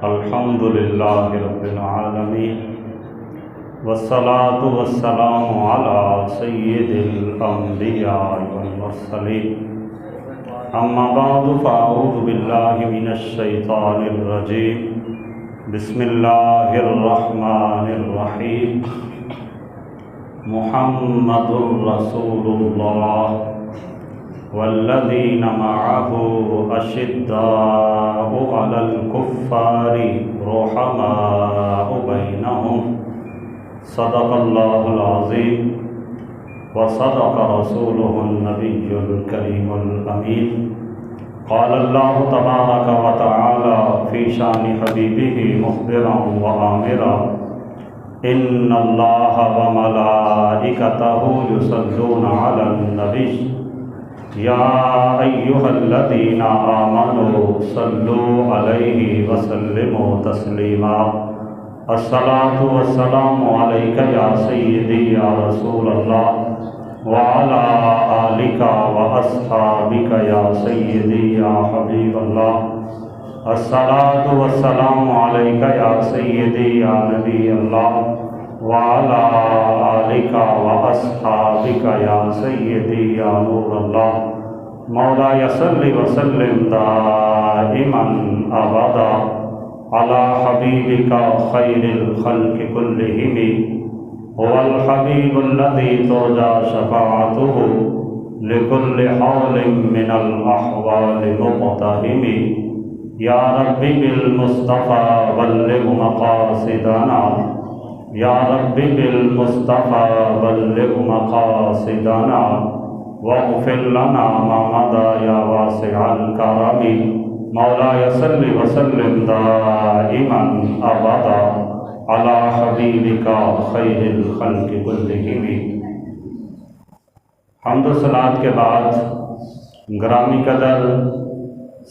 الحمد للہ رب العالمین والصلاة والسلام علی سید الانبیاء والمرسلین اما بعد فاعوذ باللہ من الشیطان الرجیم بسم اللہ الرحمن الرحیم محمد رسول اللہ والذین معه اشداء علی الکفار رحماء بینہم صدق اللہ العظیم وصدق رسولہ النبی الکریم الامین قال اللہ تبارک وتعالی فی شان حبیبہ مخبرا وآمرا ان اللہ وملائکتہ یصلون علی النبی یا ایہا الذین آمنوا صلوا علیہ وسلموا تسلیما الصلاۃ والسلام علیک یا سیدی یا رسول اللہ وعلی آلک واصحابک یا سیدی یا حبیب اللہ الصلاۃ والسلام علیک یا سیدی یا نبی اللہ وعلی آلک واصحابک یا سیدی یا نور اللہ مولایا صلی وسلم دائما ابدا علی حبیبک خیر الخلق کلہم هو الحبیب الذی ترجى شفاعته لكل حول من الاحوال مقتحم یا رب بالمصطفى بلغ مقاصدنا یا رب بالمصطفى بلغ مقاصدنا واغفر لنا ما مضى یا واسع الکرم مولایا صلی وسلم دائما ابدا علی حبیبک خیر الخلق کلہم۔ حمد و صلوات کے بعد گرامی قدر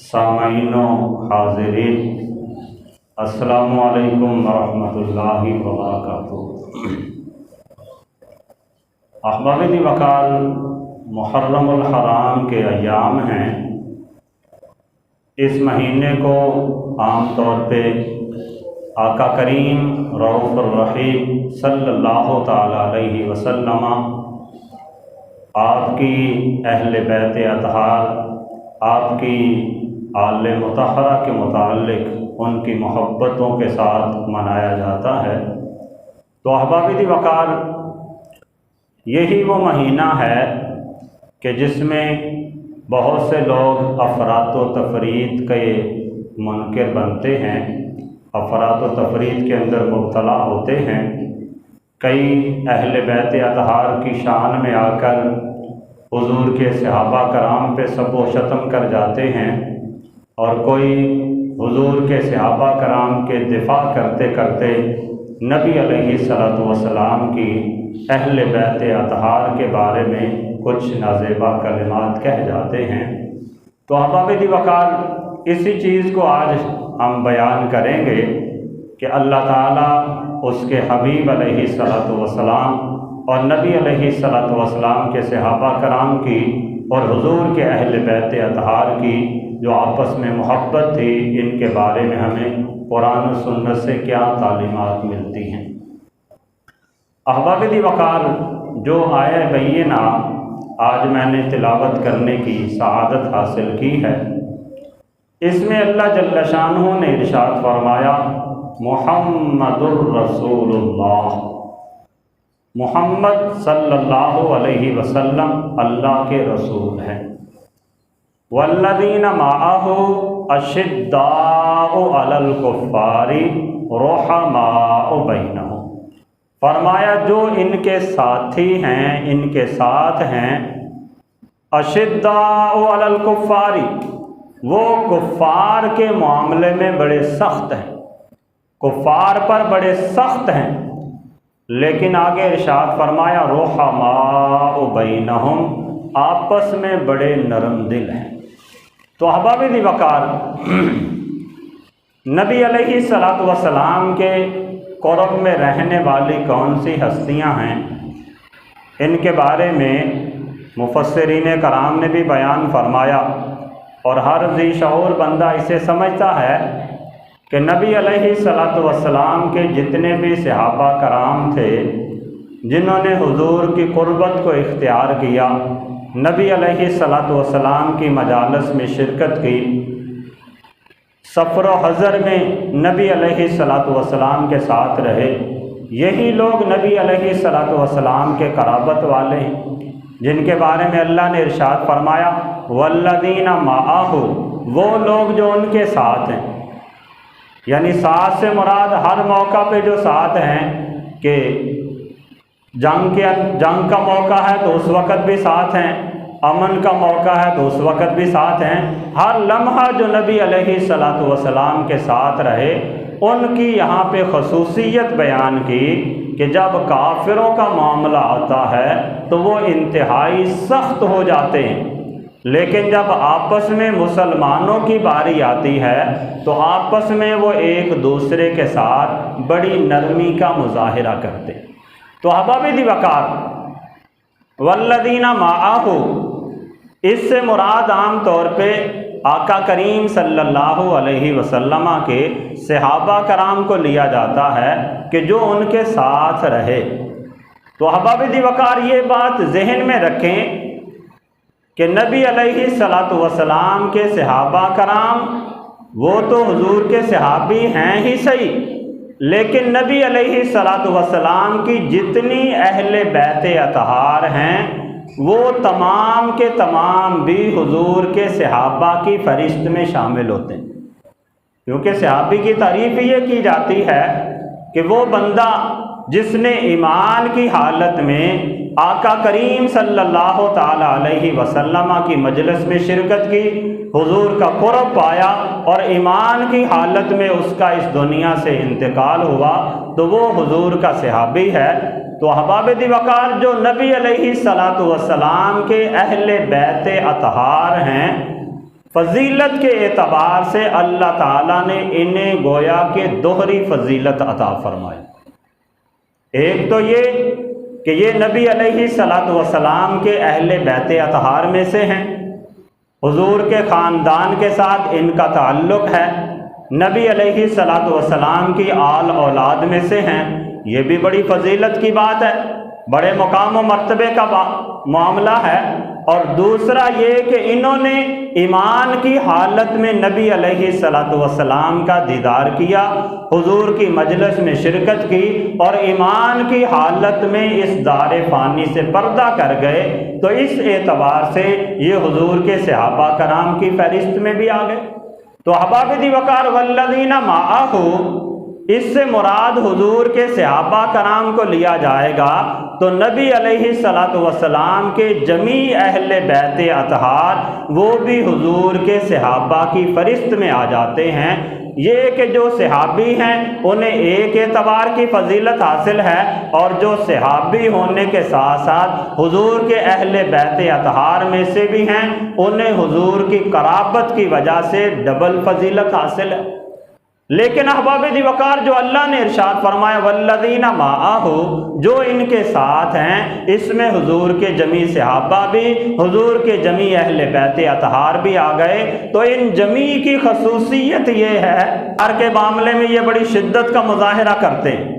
سامعین و حاضرین، السلام علیکم ورحمۃ اللہ وبرکاتہ۔ احباب دی وقال محرم الحرام کے ایام ہیں۔ اس مہینے کو عام طور پہ آقا کریم رؤوف الرحیم صلی اللہ تعالیٰ علیہ وسلم، آپ کی اہل بیت اطہار، آپ کی آل مطہرہ کے متعلق ان کی محبتوں کے ساتھ منایا جاتا ہے۔ تو احباب دی وقار، یہی وہ مہینہ ہے کہ جس میں بہت سے لوگ افراط و تفرید کے منکر بنتے ہیں، افراط و تفرید کے اندر مبتلا ہوتے ہیں۔ کئی اہل بیت اطہار کی شان میں آ کر حضور کے صحابہ کرام پہ سب و شتم کر جاتے ہیں، اور کوئی حضور کے صحابہ کرام کے دفاع کرتے کرتے نبی علیہ الصلوۃ والسلام کی اہل بیت اطہار کے بارے میں کچھ نازیبا کلمات کہہ جاتے ہیں۔ تو احباب دی وقار، اسی چیز کو آج ہم بیان کریں گے کہ اللہ تعالیٰ اس کے حبیب علیہ الصلوۃ والسلام اور نبی علیہ الصلوۃ والسلام کے صحابہ کرام کی اور حضور کے اہل بیت اطہار کی جو آپس میں محبت تھی، ان کے بارے میں ہمیں قرآن و سنت سے کیا تعلیمات ملتی ہیں۔ احباب دی وقار، جو آیہ بینہ آج میں نے تلاوت کرنے کی سعادت حاصل کی ہے، اس میں اللہ جل شانہ نے ارشاد فرمایا محمد الرسول اللہ، محمد صلی اللہ علیہ وسلم اللہ کے رسول ہیں۔ والذین معہ اشداء علی الکفار رحماء بینہم، فرمایا جو ان کے ساتھی ہیں، ان کے ساتھ ہیں، اشداء علی الکفار، وہ کفار کے معاملے میں بڑے سخت ہیں، کفار پر بڑے سخت ہیں، لیکن آگے ارشاد فرمایا رحماء بینہم، آپس میں بڑے نرم دل ہیں۔ تو احباب دی وقار، نبی علیہ الصلوۃ والسلام کے قرب میں رہنے والی کون سی ہستیاں ہیں، ان کے بارے میں مفسرین کرام نے بھی بیان فرمایا، اور ہر ذی شعور بندہ اسے سمجھتا ہے کہ نبی علیہ الصلوۃ والسلام کے جتنے بھی صحابہ کرام تھے جنہوں نے حضور کی قربت کو اختیار کیا، نبی علیہ الصلوۃ والسلام کی مجالس میں شرکت کی، سفر و حضر میں نبی علیہ الصلوۃ والسلام کے ساتھ رہے، یہی لوگ نبی علیہ الصلوۃ والسلام کے قرابت والے ہیں، جن کے بارے میں اللہ نے ارشاد فرمایا والذین معہ، وہ لوگ جو ان کے ساتھ ہیں، یعنی ساتھ سے مراد ہر موقع پہ جو ساتھ ہیں، کہ جنگ کا موقع ہے تو اس وقت بھی ساتھ ہیں، امن کا موقع ہے تو اس وقت بھی ساتھ ہیں، ہر لمحہ جو نبی علیہ الصلوۃ والسلام کے ساتھ رہے، ان کی یہاں پہ خصوصیت بیان کی کہ جب کافروں کا معاملہ آتا ہے تو وہ انتہائی سخت ہو جاتے ہیں، لیکن جب آپس میں مسلمانوں کی باری آتی ہے تو آپس میں وہ ایک دوسرے کے ساتھ بڑی نرمی کا مظاہرہ کرتے ہیں۔ تو احباب دی وقار والذین معہ، اس سے مراد عام طور پہ آقا کریم صلی اللہ علیہ وسلم کے صحابہ کرام کو لیا جاتا ہے کہ جو ان کے ساتھ رہے۔ تو احباب دی وقار یہ بات ذہن میں رکھیں کہ نبی علیہ الصلوۃ والسلام کے صحابہ کرام وہ تو حضور کے صحابی ہیں ہی صحیح، لیکن نبی علیہ الصلوۃ والسلام کی جتنی اہل بیت اطہار ہیں وہ تمام کے تمام بھی حضور کے صحابہ کی فہرست میں شامل ہوتے ہیں، کیونکہ صحابی کی تعریف یہ کی جاتی ہے کہ وہ بندہ جس نے ایمان کی حالت میں آقا کریم صلی اللہ تعالی علیہ وسلم کی مجلس میں شرکت کی، حضور کا قرب پایا اور ایمان کی حالت میں اس کا اس دنیا سے انتقال ہوا تو وہ حضور کا صحابی ہے۔ تو احباب دی وقار جو نبی علیہ الصلوۃ والسلام کے اہل بیت اطہار ہیں، فضیلت کے اعتبار سے اللہ تعالیٰ نے انہیں گویا کہ دوہری فضیلت عطا فرمائی۔ ایک تو یہ کہ یہ نبی علیہ الصلوۃ والسلام کے اہل بیت اطہار میں سے ہیں، حضور کے خاندان کے ساتھ ان کا تعلق ہے، نبی علیہ الصلوۃ والسلام کی آل اولاد میں سے ہیں، یہ بھی بڑی فضیلت کی بات ہے، بڑے مقام و مرتبے کا معاملہ ہے۔ اور دوسرا یہ کہ انہوں نے ایمان کی حالت میں نبی علیہ الصلوۃ والسلام کا دیدار کیا، حضور کی مجلس میں شرکت کی اور ایمان کی حالت میں اس دار فانی سے پردہ کر گئے، تو اس اعتبار سے یہ حضور کے صحابہ کرام کی فہرست میں بھی آ گئے۔ تو احباب دی وقار والذین معہ، اس سے مراد حضور کے صحابہ کرام کو لیا جائے گا تو نبی علیہ الصلوۃ والسلام کے جمیع اہل بیت اطہار وہ بھی حضور کے صحابہ کی فہرست میں آ جاتے ہیں۔ یہ کہ جو صحابی ہیں انہیں ایک اعتبار کی فضیلت حاصل ہے، اور جو صحابی ہونے کے ساتھ ساتھ حضور کے اہل بیت اطہار میں سے بھی ہیں انہیں حضور کی قرابت کی وجہ سے ڈبل فضیلت حاصل ہے۔ لیکن احباب دی وقار جو اللہ نے ارشاد فرمایا والذین معہ، جو ان کے ساتھ ہیں، اس میں حضور کے جمیع صحابہ بھی، حضور کے جمیع اہل بیت اطہار بھی آ گئے۔ تو ان جمیع کی خصوصیت یہ ہے ہر کے معاملے میں یہ بڑی شدت کا مظاہرہ کرتے ہیں،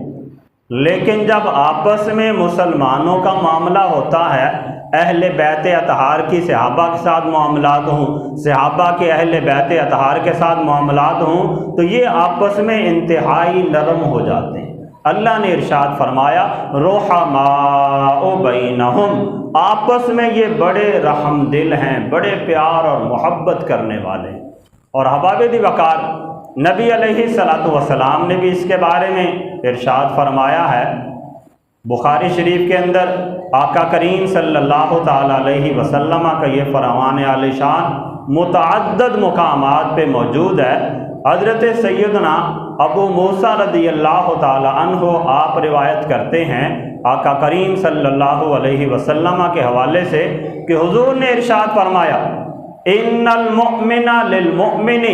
لیکن جب آپس میں مسلمانوں کا معاملہ ہوتا ہے، اہل بیت اطہار کی صحابہ کے ساتھ معاملات ہوں، صحابہ کے اہل بیت اطہار کے ساتھ معاملات ہوں، تو یہ آپس میں انتہائی نرم ہو جاتے ہیں۔ اللہ نے ارشاد فرمایا رحماء بینہم، آپس میں یہ بڑے رحم دل ہیں، بڑے پیار اور محبت کرنے والے ہیں۔ اور احباب دی وقار نبی علیہ الصلوۃ والسلام نے بھی اس کے بارے میں ارشاد فرمایا ہے، بخاری شریف کے اندر آقا کریم صلی اللہ تعالی علیہ وسلم کا یہ فرمان عالی شان متعدد مقامات پہ موجود ہے۔ حضرت سیدنا ابو موسیٰ رضی اللہ تعالی عنہ آپ روایت کرتے ہیں آقا کریم صلی اللہ علیہ وسلم کے حوالے سے کہ حضور نے ارشاد فرمایا ان المؤمن للمؤمن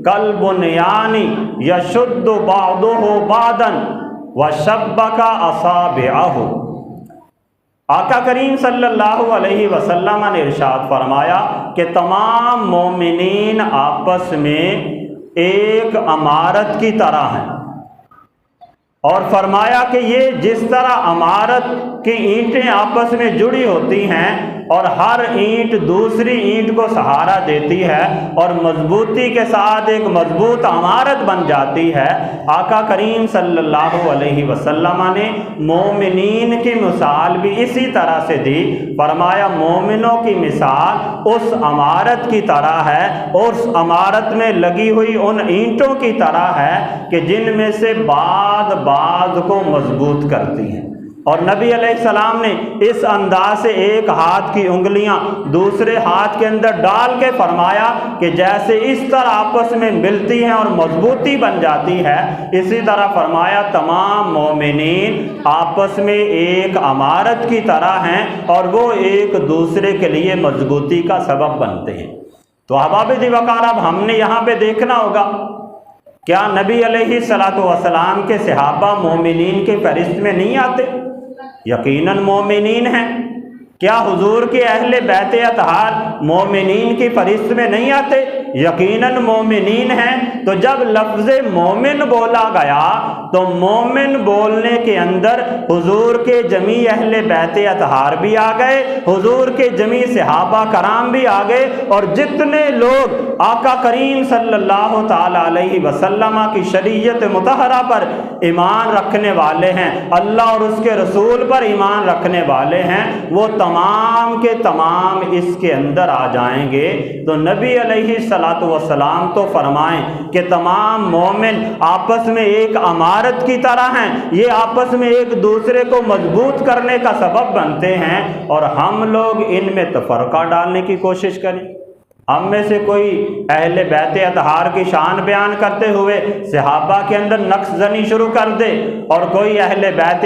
کالبنیان یشد بعضہ بعضا وشبک اصابعہ۔ آقا کریم صلی اللہ علیہ وسلم نے ارشاد فرمایا کہ تمام مومنین آپس میں ایک عمارت کی طرح ہیں، اور فرمایا کہ یہ جس طرح عمارت کی اینٹیں آپس میں جڑی ہوتی ہیں اور ہر اینٹ دوسری اینٹ کو سہارا دیتی ہے اور مضبوطی کے ساتھ ایک مضبوط عمارت بن جاتی ہے، آقا کریم صلی اللہ علیہ وسلم نے مومنین کی مثال بھی اسی طرح سے دی۔ فرمایا مومنوں کی مثال اس عمارت کی طرح ہے، اور اس عمارت میں لگی ہوئی ان اینٹوں کی طرح ہے کہ جن میں سے بعض کو مضبوط کرتی ہیں۔ اور نبی علیہ السلام نے اس انداز سے ایک ہاتھ کی انگلیاں دوسرے ہاتھ کے اندر ڈال کے فرمایا کہ جیسے اس طرح آپس میں ملتی ہیں اور مضبوطی بن جاتی ہے، اسی طرح فرمایا تمام مومنین آپس میں ایک عمارت کی طرح ہیں اور وہ ایک دوسرے کے لیے مضبوطی کا سبب بنتے ہیں۔ تو احباب دی وقار، اب ہم نے یہاں پہ دیکھنا ہوگا، کیا نبی علیہ السلام کے صحابہ مومنین کے فہرست میں نہیں آتے؟ یقیناً مومنین ہیں۔ کیا حضور کے اہل بیت اطہار مومنین کی فہرست میں نہیں آتے؟ یقیناً مومنین ہیں۔ تو جب لفظ مومن بولا گیا تو مومن بولنے کے اندر حضور کے جمیع اہل بیت اطہار بھی آ گئے، حضور کے جمیع صحابہ کرام بھی آ گئے، اور جتنے لوگ آقا کریم صلی اللہ تعالی علیہ وسلم کی شریعت مطہرہ پر ایمان رکھنے والے ہیں، اللہ اور اس کے رسول پر ایمان رکھنے والے ہیں، وہ تمام کے تمام اس کے اندر آ جائیں گے۔ تو نبی علیہ السلام تو فرمائیں کہ تمام مومن آپس میں ایک عمارت کی طرح ہیں، یہ آپس میں ایک دوسرے کو مضبوط کرنے کا سبب بنتے ہیں، اور ہم لوگ ان میں تفرقہ ڈالنے کی کوشش کریں۔ ہم میں سے کوئی اہل بیت اطہار کی شان بیان کرتے ہوئے صحابہ کے اندر نقص زنی شروع کر دے، اور کوئی اہل بیت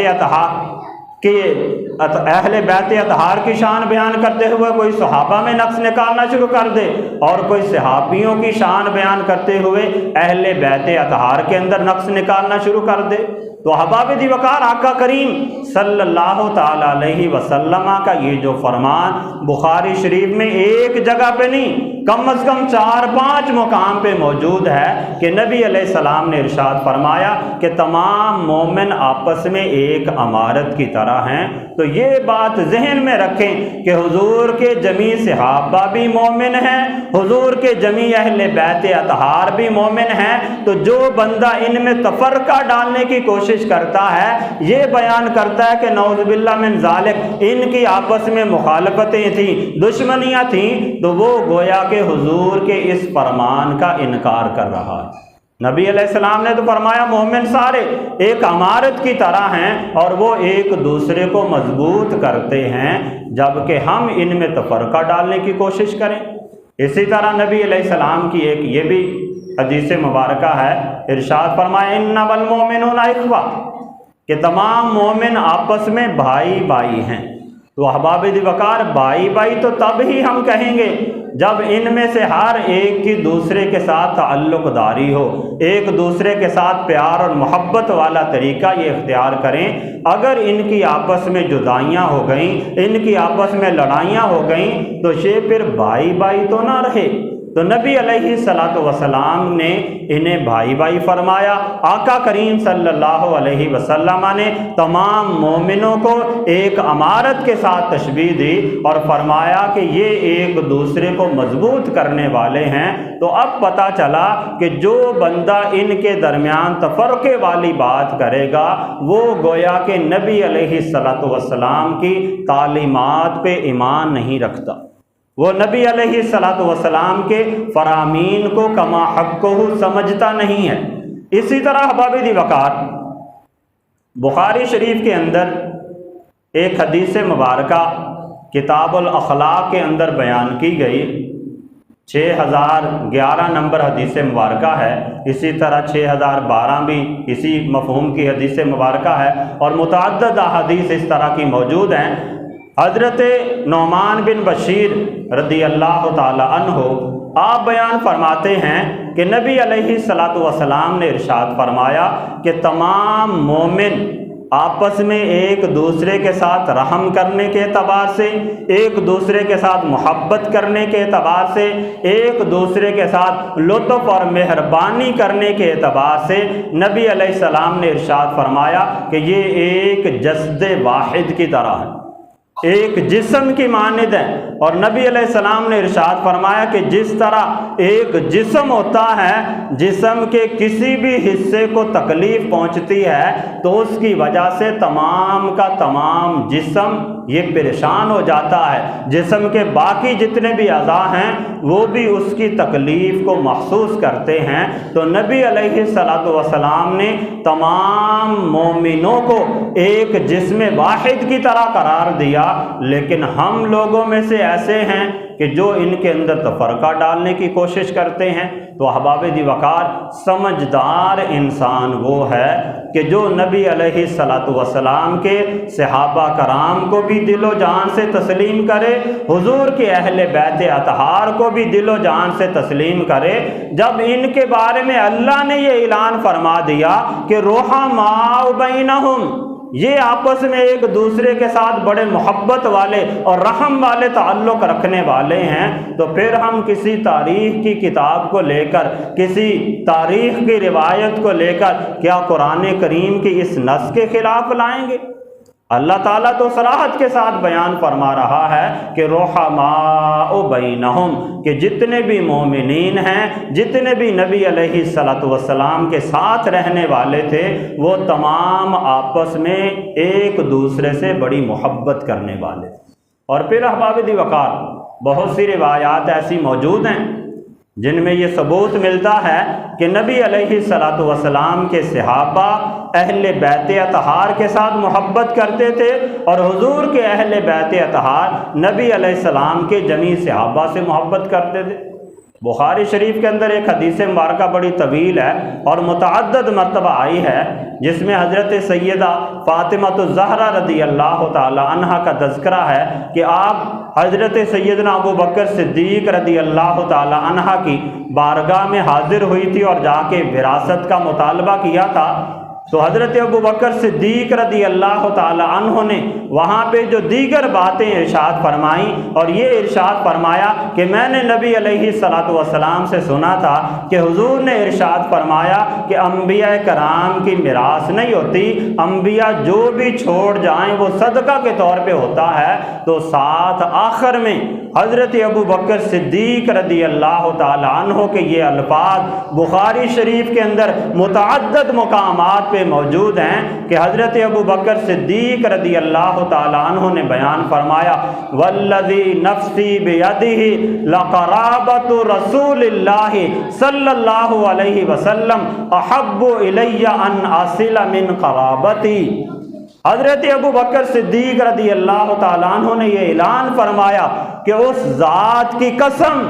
اطہار کی شان بیان کرتے ہوئے کوئی صحابہ میں نقص نکالنا شروع کر دے، اور کوئی صحابیوں کی شان بیان کرتے ہوئے اہل بیت اطہار کے اندر نقص نکالنا شروع کر دے۔ تو احباب دی وقار، آقا کریم صلی اللہ تعالی علیہ وسلم کا یہ جو فرمان بخاری شریف میں ایک جگہ پہ نہیں، کم از کم 4-5 مقام پہ موجود ہے کہ نبی علیہ السلام نے ارشاد فرمایا کہ تمام مومن آپس میں ایک عمارت کی طرح ہیں۔ تو یہ بات ذہن میں رکھیں کہ حضور کے جمیع صحابہ بھی مومن ہیں، حضور کے جمیع اہل بیت اطہار بھی مومن ہیں۔ تو جو بندہ ان میں تفرقہ ڈالنے کی کوشش کرتا ہے، یہ بیان کرتا ہے کہ نعوذ باللہ من ذالک ان کی آپس میں مخالفتیں تھیں، دشمنیاں تھیں، تو وہ گویا کہ حضور کے اس فرمان کا انکار کر رہا ہے۔ نبی علیہ السلام نے تو فرمایا مومن سارے ایک عمارت کی طرح ہیں اور وہ ایک دوسرے کو مضبوط کرتے ہیں، جبکہ ہم ان میں تفرقہ ڈالنے کی کوشش کریں۔ اسی طرح نبی علیہ السلام کی ایک یہ بھی حدیث مبارکہ ہے، ارشاد فرمایا انما المؤمنون اخوہ، کہ تمام مومن آپس میں بھائی بھائی ہیں۔ تو احباب دی وقار، بھائی بھائی تو تب ہی ہم کہیں گے جب ان میں سے ہر ایک کی دوسرے کے ساتھ تعلق داری ہو، ایک دوسرے کے ساتھ پیار اور محبت والا طریقہ یہ اختیار کریں۔ اگر ان کی آپس میں جدائیاں ہو گئیں، ان کی آپس میں لڑائیاں ہو گئیں، تو یہ پھر بھائی بھائی تو نہ رہے۔ تو نبی علیہ السلام نے انہیں بھائی بھائی فرمایا۔ آقا کریم صلی اللہ علیہ وسلم نے تمام مومنوں کو ایک عمارت کے ساتھ تشبیہ دی اور فرمایا کہ یہ ایک دوسرے کو مضبوط کرنے والے ہیں۔ تو اب پتہ چلا کہ جو بندہ ان کے درمیان تفرقے والی بات کرے گا، وہ گویا کہ نبی علیہ السلام کی تعلیمات پہ ایمان نہیں رکھتا، وہ نبی علیہ السلام کے فرامین کو کما حقہ سمجھتا نہیں ہے۔ اسی طرح احباب دی وقار، بخاری شریف کے اندر ایک حدیث مبارکہ کتاب الاخلاق کے اندر بیان کی گئی، 6011 نمبر حدیث مبارکہ ہے۔ اسی طرح 6012 بھی اسی مفہوم کی حدیث مبارکہ ہے، اور متعدد احادیث اس طرح کی موجود ہیں۔ حضرت نعمان بن بشیر رضی اللہ تعالی عنہ آپ بیان فرماتے ہیں کہ نبی علیہ السلام نے ارشاد فرمایا کہ تمام مومن آپس میں ایک دوسرے کے ساتھ رحم کرنے کے اعتبار سے، ایک دوسرے کے ساتھ محبت کرنے کے اعتبار سے، ایک دوسرے کے ساتھ لطف اور مہربانی کرنے کے اعتبار سے نبی علیہ السلام نے ارشاد فرمایا کہ یہ ایک جسد واحد کی طرح ہے، ایک جسم کی مانند ہے۔ اور نبی علیہ السلام نے ارشاد فرمایا کہ جس طرح ایک جسم ہوتا ہے، جسم کے کسی بھی حصے کو تکلیف پہنچتی ہے تو اس کی وجہ سے تمام کا تمام جسم یہ پریشان ہو جاتا ہے، جسم کے باقی جتنے بھی اعضاء ہیں وہ بھی اس کی تکلیف کو محسوس کرتے ہیں۔ تو نبی علیہ السلام نے تمام مومنوں کو ایک جسم واحد کی طرح قرار دیا، لیکن ہم لوگوں میں سے ایسے ہیں کہ جو ان کے اندر تفرقہ ڈالنے کی کوشش کرتے ہیں۔ تو احباب دی وقار، سمجھدار انسان وہ ہے کہ جو نبی علیہ السلام کے صحابہ کرام کو بھی دل و جان سے تسلیم کرے، حضور کے اہل بیت اطہار کو بھی دل و جان سے تسلیم کرے۔ جب ان کے بارے میں اللہ نے یہ اعلان فرما دیا کہ رحماء بینہم، یہ آپس میں ایک دوسرے کے ساتھ بڑے محبت والے اور رحم والے تعلق رکھنے والے ہیں، تو پھر ہم کسی تاریخ کی کتاب کو لے کر، کسی تاریخ کی روایت کو لے کر کیا قرآن کریم کی اس نص کے خلاف لائیں گے؟ اللہ تعالیٰ تو صراحت کے ساتھ بیان فرما رہا ہے کہ رحماء بینہم، کہ جتنے بھی مومنین ہیں، جتنے بھی نبی علیہ السلام کے ساتھ رہنے والے تھے، وہ تمام آپس میں ایک دوسرے سے بڑی محبت کرنے والے تھے۔ اور پھر احباب دی وقار، بہت سی روایات ایسی موجود ہیں جن میں یہ ثبوت ملتا ہے کہ نبی علیہ السلام کے صحابہ اہل بیت اطہار کے ساتھ محبت کرتے تھے، اور حضور کے اہل بیت اطہار نبی علیہ السلام کے جمیع صحابہ سے محبت کرتے تھے۔ بخاری شریف کے اندر ایک حدیث مبارکہ بڑی طویل ہے اور متعدد مرتبہ آئی ہے، جس میں حضرت سیدہ فاطمہ الزہرا رضی اللہ تعالی عنہا کا تذکرہ ہے کہ آپ حضرت سیدنا ابو بکر صدیق رضی اللہ تعالی عنہا کی بارگاہ میں حاضر ہوئی تھی اور جا کے وراثت کا مطالبہ کیا تھا۔ تو حضرت ابو بکر صدیق رضی اللہ تعالی عنہ نے وہاں پہ جو دیگر باتیں ارشاد فرمائیں، اور یہ ارشاد فرمایا کہ میں نے نبی علیہ السلام سے سنا تھا کہ حضور نے ارشاد فرمایا کہ انبیاء کرام کی میراث نہیں ہوتی، انبیاء جو بھی چھوڑ جائیں وہ صدقہ کے طور پہ ہوتا ہے۔ تو ساتھ آخر میں حضرت ابو بکر صدیق رضی اللہ تعالی عنہ کے یہ الفاظ بخاری شریف کے اندر متعدد مقامات پہ موجود ہیں کہ حضرت ابو بکر صدیق رضی اللہ تعالی عنہ نے بیان فرمایا، والذی نفسی بیدہ لقرابۃ رسول اللہ صلی اللہ علیہ وسلم احب الی ان اصل من قرابتی۔ حضرت ابو بکر صدیق رضی اللہ تعالیٰ عنہ نے یہ اعلان فرمایا کہ اس ذات کی قسم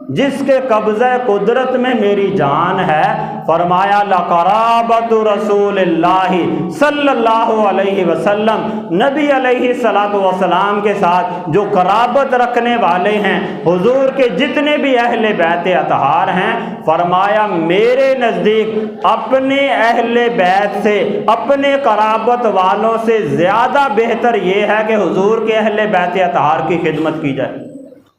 جس کے قبضہ قدرت میں میری جان ہے، فرمایا لقرابۃ رسول اللہ صلی اللہ علیہ وسلم، نبی علیہ السلام کے ساتھ جو قرابت رکھنے والے ہیں، حضور کے جتنے بھی اہل بیت اطہار ہیں، فرمایا میرے نزدیک اپنے اہل بیت سے، اپنے قرابت والوں سے زیادہ بہتر یہ ہے کہ حضور کے اہل بیت اطہار کی خدمت کی جائے،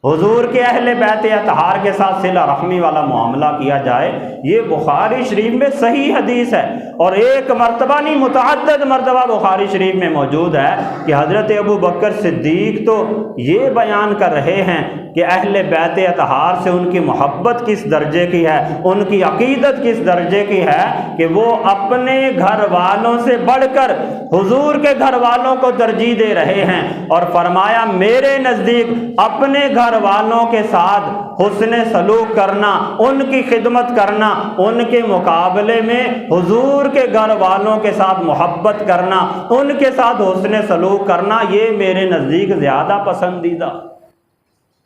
حضور کے اہل بیت اطہار کے ساتھ صلہ رحمی والا معاملہ کیا جائے۔ یہ بخاری شریف میں صحیح حدیث ہے، اور ایک مرتبہ نہیں متعدد مرتبہ بخاری شریف میں موجود ہے کہ حضرت ابو بکر صدیق تو یہ بیان کر رہے ہیں کہ اہل بیت اطہار سے ان کی محبت کس درجے کی ہے، ان کی عقیدت کس درجے کی ہے کہ وہ اپنے گھر والوں سے بڑھ کر حضور کے گھر والوں کو ترجیح دے رہے ہیں، اور فرمایا میرے نزدیک اپنے گھر والوں کے ساتھ حسن سلوک کرنا، ان کی خدمت کرنا، ان کے مقابلے میں حضور کے گھر والوں کے ساتھ محبت کرنا، ان کے ساتھ حسن سلوک کرنا، یہ میرے نزدیک زیادہ پسندیدہ۔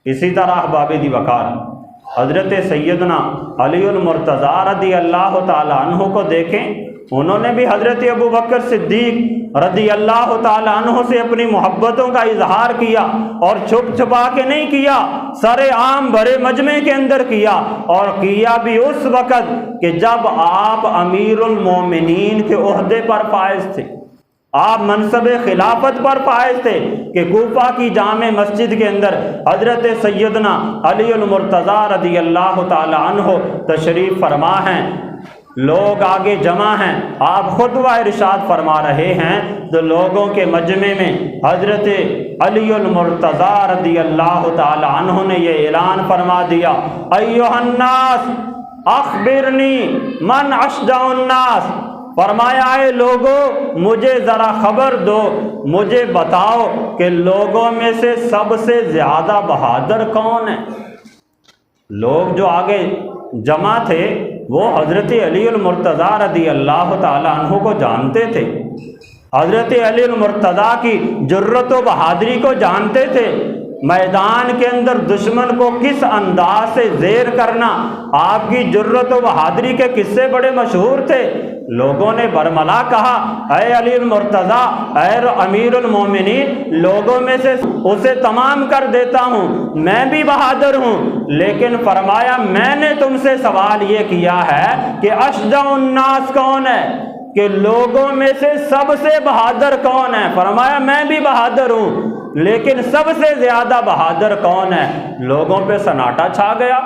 اسی طرح احباب دی وقار، حضرت سیدنا علی المرتضیٰ رضی اللہ تعالی عنہ کو دیکھیں، انہوں نے بھی حضرت ابو بکر صدیق رضی اللہ تعالی عنہ سے اپنی محبتوں کا اظہار کیا، اور چھپ چھپا کے نہیں کیا، سر عام بڑے مجمع کے اندر کیا، اور کیا بھی اس وقت کہ جب آپ امیر المومنین کے عہدے پر فائز تھے، آپ منصب خلافت پر فائز تھے کہ کوفہ کی جامع مسجد کے اندر حضرت سیدنا علی المرتضیٰ رضی اللہ تعالی عنہ تشریف فرما ہیں، لوگ آگے جمع ہیں، آپ خطبہ ارشاد فرما رہے ہیں تو لوگوں کے مجمع میں حضرت علی المرتضیٰ رضی اللہ تعالی عنہ نے یہ اعلان فرما دیا، ایھا الناس اخبرنی من اشجع الناس، فرمایا اے لوگوں مجھے ذرا خبر دو، مجھے بتاؤ کہ لوگوں میں سے سب سے زیادہ بہادر کون ہے۔ لوگ جو آگے جمع تھے وہ حضرت علی المرتضیٰ رضی اللہ تعالی عنہ کو جانتے تھے، حضرت علی المرتضیٰ کی جرت و بہادری کو جانتے تھے، میدان کے اندر دشمن کو کس انداز سے زیر کرنا، آپ کی جرت و بہادری کے قصے بڑے مشہور تھے۔ لوگوں نے برملا کہا، اے علی المرتضیٰ، اے امیر المومنین، لوگوں میں سے اسے تمام کر دیتا ہوں، میں بھی بہادر ہوں، لیکن فرمایا میں نے تم سے سوال یہ کیا ہے کہ اشجع الناس کون ہے، کہ لوگوں میں سے سب سے بہادر کون ہے۔ فرمایا میں بھی بہادر ہوں، لیکن سب سے زیادہ بہادر کون ہے۔ لوگوں پہ سناٹا چھا گیا،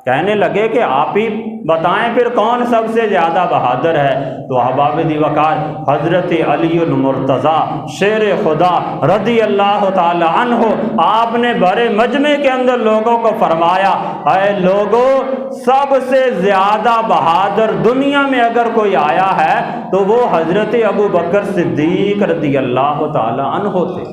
کہنے لگے کہ آپ ہی بتائیں پھر کون سب سے زیادہ بہادر ہے۔ تو احباب دی وقار حضرت علی المرتضیٰ شیر خدا رضی اللہ تعالی عنہ آپ نے بڑے مجمع کے اندر لوگوں کو فرمایا، اے لوگوں سب سے زیادہ بہادر دنیا میں اگر کوئی آیا ہے تو وہ حضرت ابو بکر صدیق رضی اللہ تعالی عنہ تھے۔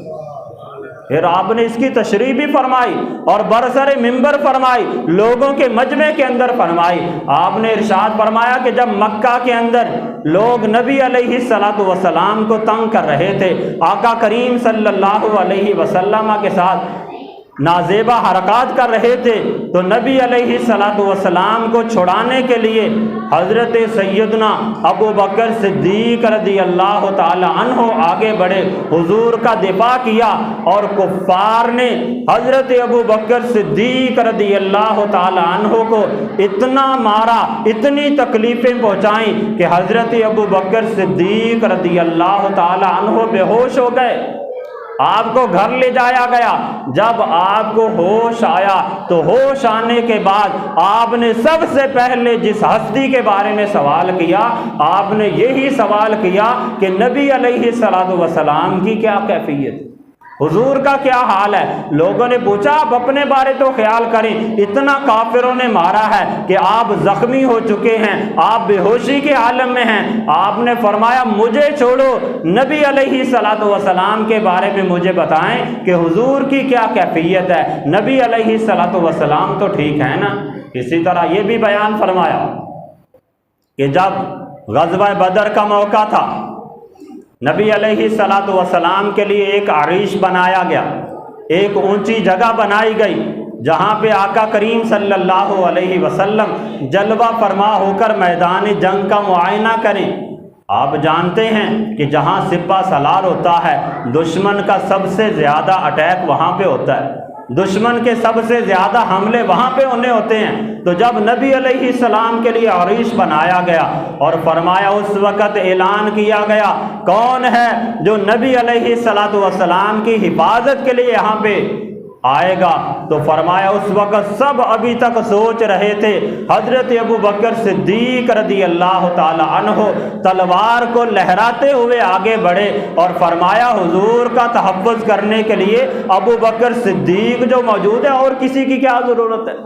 پھر آپ نے اس کی تشریح بھی فرمائی اور برسر منبر فرمائی، لوگوں کے مجمع کے اندر فرمائی۔ آپ نے ارشاد فرمایا کہ جب مکہ کے اندر لوگ نبی علیہ السلام کو تنگ کر رہے تھے، آقا کریم صلی اللہ علیہ وسلم کے ساتھ نازیبا حرکات کر رہے تھے، تو نبی علیہ السلام کو چھڑانے کے لیے حضرت سیدنا ابو بکر صدیق رضی اللہ تعالی عنہ آگے بڑھے، حضور کا دفاع کیا، اور کفار نے حضرت ابو بکر صدیق رضی اللہ تعالی عنہ کو اتنا مارا، اتنی تکلیفیں پہنچائیں کہ حضرت ابو بکر صدیق رضی اللہ تعالی عنہ بے ہوش ہو گئے۔ آپ کو گھر لے جایا گیا، جب آپ کو ہوش آیا تو ہوش آنے کے بعد آپ نے سب سے پہلے جس ہستی کے بارے میں سوال کیا، آپ نے یہی سوال کیا کہ نبی علیہ السلام کی کیا کیفیت، حضور کا کیا حال ہے۔ لوگوں نے پوچھا آپ اپنے بارے تو خیال کریں، اتنا کافروں نے مارا ہے کہ آپ زخمی ہو چکے ہیں، آپ بے ہوشی کے عالم میں ہیں۔ آپ نے فرمایا مجھے چھوڑو، نبی علیہ السلام کے بارے میں مجھے بتائیں کہ حضور کی کیا کیفیت ہے۔ نبی علیہ السلام تو ٹھیک ہے نا۔ اسی طرح یہ بھی بیان فرمایا کہ جب غزوہ بدر کا موقع تھا، نبی علیہ السلام کے لیے ایک عریش بنایا گیا، ایک اونچی جگہ بنائی گئی جہاں پہ آقا کریم صلی اللہ علیہ وسلم جلوہ فرما ہو کر میدان جنگ کا معائنہ کریں۔ آپ جانتے ہیں کہ جہاں سپہ سالار ہوتا ہے دشمن کا سب سے زیادہ اٹیک وہاں پہ ہوتا ہے، دشمن کے سب سے زیادہ حملے وہاں پہ ہونے ہوتے ہیں۔ تو جب نبی علیہ السلام کے لیے عریش بنایا گیا اور فرمایا، اس وقت اعلان کیا گیا کون ہے جو نبی علیہ السلام کی حفاظت کے لیے یہاں پہ آئے گا، تو فرمایا اس وقت سب ابھی تک سوچ رہے تھے، حضرت ابو بکر صدیق رضی اللہ تعالی عنہ تلوار کو لہراتے ہوئے آگے بڑھے اور فرمایا حضور کا تحفظ کرنے کے لیے ابو بکر صدیق جو موجود ہے، اور کسی کی کیا ضرورت ہے۔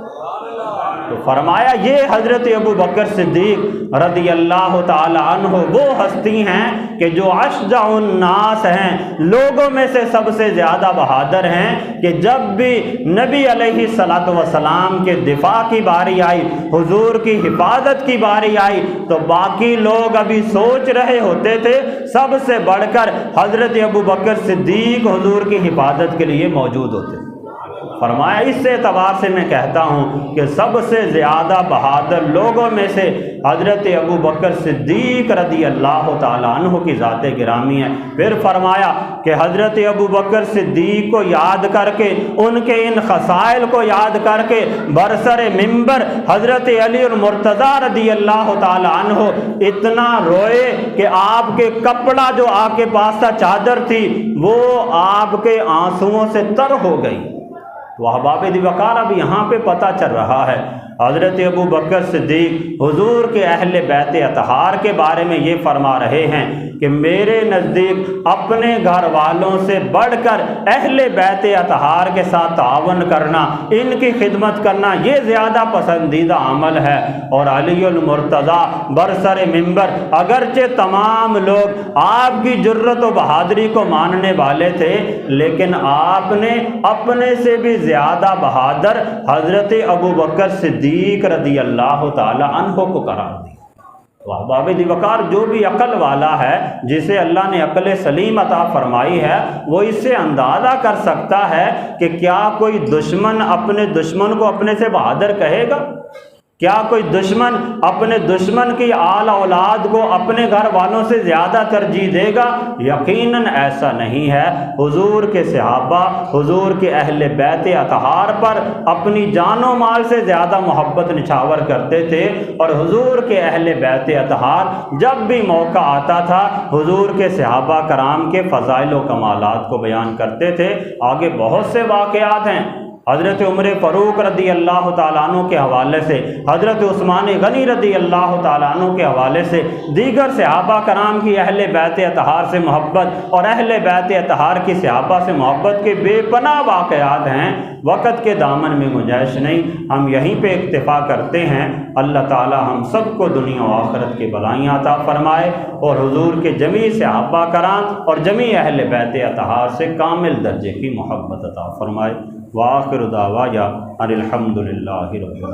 تو فرمایا یہ حضرت ابو بکر صدیق رضی اللہ تعالی عنہ وہ ہستی ہیں کہ جو اشجع الناس ہیں، لوگوں میں سے سب سے زیادہ بہادر ہیں، کہ جب بھی نبی علیہ السلام کے دفاع کی باری آئی، حضور کی حفاظت کی باری آئی، تو باقی لوگ ابھی سوچ رہے ہوتے تھے، سب سے بڑھ کر حضرت ابو بکر صدیق حضور کی حفاظت کے لیے موجود ہوتے۔ فرمایا اس اعتبار سے میں کہتا ہوں کہ سب سے زیادہ بہادر لوگوں میں سے حضرت ابو بکر صدیق رضی اللہ تعالیٰ عنہ کی ذات گرامی ہے۔ پھر فرمایا کہ حضرت ابو بکر صدیق کو یاد کر کے، ان کے ان خصائل کو یاد کر کے برسر منبر حضرت علی المرتضیٰ رضی اللہ تعالیٰ عنہ اتنا روئے کہ آپ کے کپڑا جو آپ کے پاس تھا، چادر تھی، وہ آپ کے آنسوؤں سے تر ہو گئی۔ تو احباب ذی وقار اب یہاں پہ پتہ چل رہا ہے حضرت ابو بکر صدیق حضور کے اہل بیت اطہار کے بارے میں یہ فرما رہے ہیں کہ میرے نزدیک اپنے گھر والوں سے بڑھ کر اہل بیت اطہار کے ساتھ تعاون کرنا، ان کی خدمت کرنا، یہ زیادہ پسندیدہ عمل ہے۔ اور علی المرتضیٰ برسر منبر اگرچہ تمام لوگ آپ کی جرت و بہادری کو ماننے والے تھے، لیکن آپ نے اپنے سے بھی زیادہ بہادر حضرت ابو بکر صدیق رضی اللہ تعالی عنہ کو قرار دی۔ تو احباب ذی وقار جو بھی عقل والا ہے، جسے اللہ نے عقل سلیم عطا فرمائی ہے، وہ اس سے اندازہ کر سکتا ہے کہ کیا کوئی دشمن اپنے دشمن کو اپنے سے بہادر کہے گا؟ کیا کوئی دشمن اپنے دشمن کی آل اولاد کو اپنے گھر والوں سے زیادہ ترجیح دے گا؟ یقیناً ایسا نہیں ہے۔ حضور کے صحابہ حضور کے اہل بیت اطہار پر اپنی جان و مال سے زیادہ محبت نچھاور کرتے تھے، اور حضور کے اہل بیت اطہار جب بھی موقع آتا تھا حضور کے صحابہ کرام کے فضائل و کمالات کو بیان کرتے تھے۔ آگے بہت سے واقعات ہیں، حضرت عمر فاروق رضی اللہ تعالیٰ عنہ کے حوالے سے، حضرت عثمان غنی رضی اللہ تعالیٰ عنہ کے حوالے سے، دیگر صحابہ کرام کی اہل بیت اطہار سے محبت اور اہل بیت اطہار کی صحابہ سے محبت کے بے پناہ واقعات ہیں۔ وقت کے دامن میں گنجائش نہیں، ہم یہیں پہ اکتفا کرتے ہیں۔ اللہ تعالیٰ ہم سب کو دنیا و آخرت کی بلائیاں عطا فرمائے، اور حضور کے جمیع صحابہ کرام اور جمیع اہل بیت اطہار سے کامل درجے کی محبت عطا فرمائے۔ وآخر دعوانا ان الحمد للہ رب العالمین۔